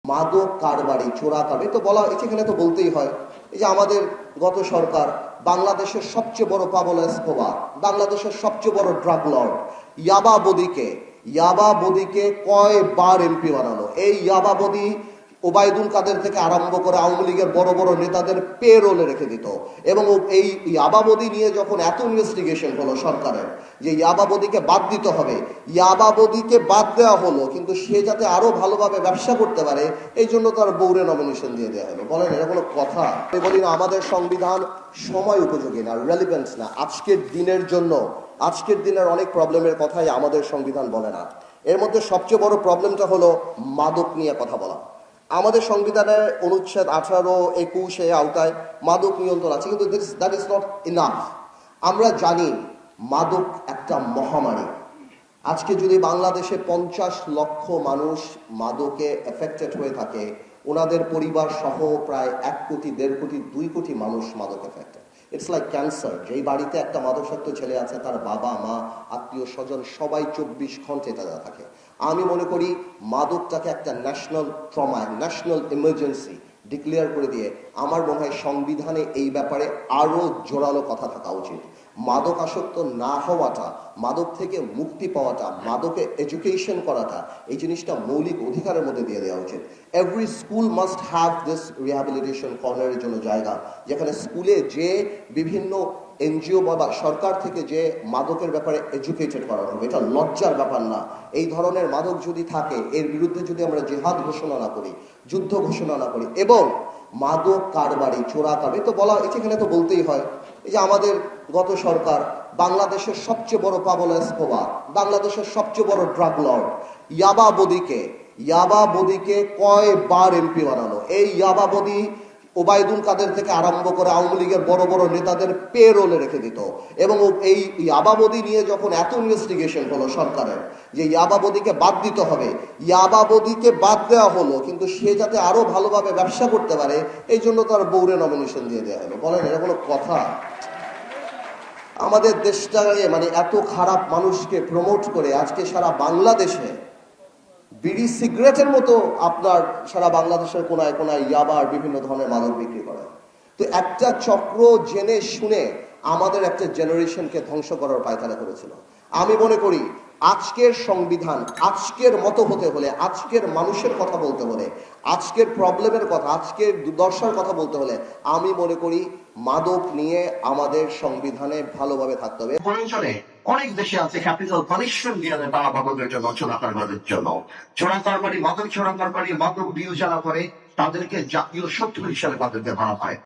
মাদক কারবারি চোরা কারবারি তো বলা এখানে তো বলতেই হয়। এই যে আমাদের গত সরকার বাংলাদেশের সবচেয়ে বড় পাবলো এসকোবার, বাংলাদেশের সবচেয়ে বড় ড্রাগ লর্ড ইয়াবা বদিকে কয়বার এমপি বানানো। এই ইয়াবা বদি ওবায়দুল কাদের থেকে আরম্ভ করে আওয়ামী লীগের বড় বড় নেতাদের পে রোলে রেখে দিত। এবং এই ইয়াবাবদি নিয়ে যখন এত ইনভেস্টিগেশন হলো সরকারের যে ইয়াবাবদিকে বাদ দিতে হবে, ইয়াবাবদিকে বাদ দেওয়া হলো, কিন্তু সে যাতে আরো ভালোভাবে ব্যবসা করতে পারে এই জন্য তার বউরে নমিনেশন দিয়ে দেওয়া হলো। বলেন এটা কোনো কথা? আমি বলি না, আমাদের সংবিধান সময় উপযোগী না, রেলিভেন্স না। আজকের দিনের অনেক প্রবলেমের কথাই আমাদের সংবিধান বলে না। এর মধ্যে সবচেয়ে বড় প্রবলেমটা হলো মাদক নিয়ে কথা বলা। আমাদের সংবিধানের অনুচ্ছেদ 18, 21 আওতায় মাদক নিয়ন্ত্রণ আছে, কিন্তু দ্যাট ইজ নট ইনাফ। আমরা জানি মাদক একটা মহামারী। আজকে যদি বাংলাদেশে 50 লক্ষ মানুষ মাদকে এফেক্টেড হয়ে থাকে, ওনাদের পরিবার সহ প্রায় 1 কোটি, 1.5 কোটি, 2 কোটি মানুষ মাদক এফেক্টেড। It's like cancer. যেই বাড়িতে একটা মাদকাসক্ত ছেলে আছে, তার বাবা মা আত্মীয় স্বজন সবাই 24 ঘন্টা তারা থাকে। আমি মনে করি মাদকটাকে একটা national trauma, national emergency declare করে দিয়ে আমার মনে হয় সংবিধানে এই ব্যাপারে আরো জোরালো কথা থাকা উচিত। মাদক আসক্ত না হওয়াটা, মাদক থেকে মুক্তি পাওয়াটা, মাদকে এডুকেশন করাটা, এই জিনিসটা মৌলিক অধিকারের মধ্যে দিয়ে দেওয়া উচিত। Every school must have this rehabilitation কর্নারের জন্য জায়গা, যেখানে স্কুলে যে বিভিন্ন এনজিও বা সরকার থেকে যে মাদকের ব্যাপারে এডুকেটেড করানো হবে। এটা লজ্জার ব্যাপার না। এই ধরনের মাদক যদি থাকে, এর বিরুদ্ধে যদি আমরা জিহাদ ঘোষণা না করি, যুদ্ধ ঘোষণা না করি, এবং মাদক কারবারি চোরা কারবারি তো বলা এখানে তো বলতেই হয়। এই যে আমাদের গত সরকার বাংলাদেশের সবচেয়ে বড় পাবলো এসকোবার, বাংলাদেশের সবচেয়ে বড় ড্রাগ লর্ড ইয়াবাবদিকে কয়বার এমপি বানানো। এই ইয়াবাবদি ওবায়দুল কাদের থেকে আরম্ভ করে আওয়ামী লীগের বড় বড় নেতাদের পে রোলে রেখে দিত। এবং এই ইয়াবাবদি নিয়ে যখন এত ইনভেস্টিগেশন হলো সরকারের যে ইয়াবাবদিকে বাদ দিতে হবে, ইয়াবাবদিকে বাদ দেওয়া হলো, কিন্তু সে যাতে আরো ভালোভাবে ব্যবসা করতে পারে এই জন্য তার বউরে নমিনেশন দিয়ে দেওয়া হলো। বলেন এটা কোনো কথা? আমাদের দেশটাকে মানে এত খারাপ মানুষকে প্রমোট করে আজকে সারা বাংলাদেশে বিড়ি সিগারেটের মতো আপনার সারা বাংলাদেশের কোনায় কোনায় ইয়াবা আর বিভিন্ন ধরনের মাদক বিক্রি করে। তো একটা চক্র জেনে শুনে আমাদের একটা জেনারেশনকে ধ্বংস করার পায়তারা করেছিল। আমি মনে করি আজকের সংবিধান আজকের মতো হতে হলে, আজকের মানুষের কথা বলতে হলে, আজকের প্রবলেমের কথা, আজকের দুর্দশার কথা বলতে হলে আমি মনে করি মাদক নিয়ে আমাদের সংবিধানে ভালোভাবে থাকতে হবে। অনেক দেশে আছে ক্যাপিটাল পানিশমেন্ট দিয়ে দেয় তারা মাদকের জন্য, চোরা কারবারের জন্য। চোরা কারবারি, মাদক চোরা কারবারি, মাদক ডিল যারা করে তাদেরকে জাতীয় শত্রু হিসাবে তাদেরকে ভাবা হয়।